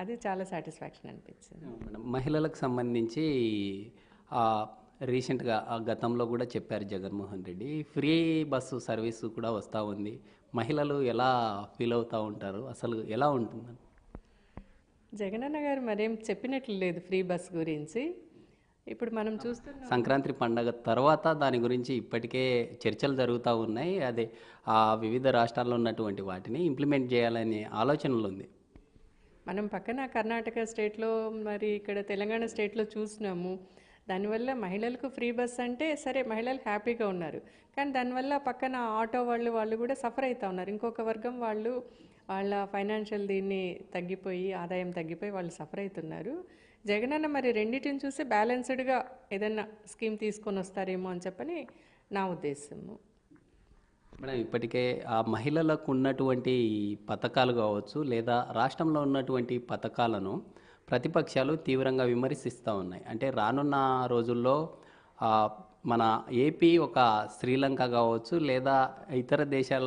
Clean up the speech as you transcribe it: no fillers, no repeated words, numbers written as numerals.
అది చాలా సాటిస్ఫాక్షన్ అనిపించింది. మేడం, మహిళలకు సంబంధించి రీసెంట్గా గతంలో కూడా చెప్పారు Jaganmohan Reddy, free bus service కూడా వస్తూ ఉంది. మహిళలు ఎలా ఫీల్ అవుతూ ఉంటారు, అసలు ఎలా ఉంటుంది? జగనన్న గారు మరేం చెప్పినట్లు లేదు ఫ్రీ బస్ గురించి. ఇప్పుడు మనం చూస్తున్నాం సంక్రాంతి పండగ తర్వాత దాని గురించి ఇప్పటికే చర్చలు జరుగుతూ ఉన్నాయి. అదే వివిధ రాష్ట్రాల్లో ఉన్నటువంటి వాటిని ఇంప్లిమెంట్ చేయాలనే ఆలోచనలు ఉంది. మనం పక్కన కర్ణాటక స్టేట్లో మరి ఇక్కడ తెలంగాణ స్టేట్లో చూసినాము. దానివల్ల మహిళలకు ఫ్రీ బస్ అంటే సరే మహిళలు హ్యాపీగా ఉన్నారు, కానీ దానివల్ల పక్కన ఆటో వాళ్ళు కూడా సఫర్ అవుతూ ఉన్నారు. ఇంకొక వర్గం వాళ్ళు వాళ్ళ ఫైనాన్షియల్ దీన్ని తగ్గిపోయి ఆదాయం తగ్గిపోయి వాళ్ళు సఫర్ అవుతున్నారు. జగనన్న మరి రెండింటిని చూసి బ్యాలెన్స్డ్గా ఏదైనా స్కీమ్ తీసుకొని వస్తారేమో అని చెప్పని నా ఉద్దేశము. మేడం, ఇప్పటికే ఆ మహిళలకు ఉన్నటువంటి పథకాలు కావచ్చు, లేదా రాష్ట్రంలో ఉన్నటువంటి పథకాలను ప్రతిపక్షాలు తీవ్రంగా విమర్శిస్తూ ఉన్నాయి. అంటే రానున్న రోజుల్లో ఆ, మన ఏపీ ఒక శ్రీలంక కావచ్చు, లేదా ఇతర దేశాల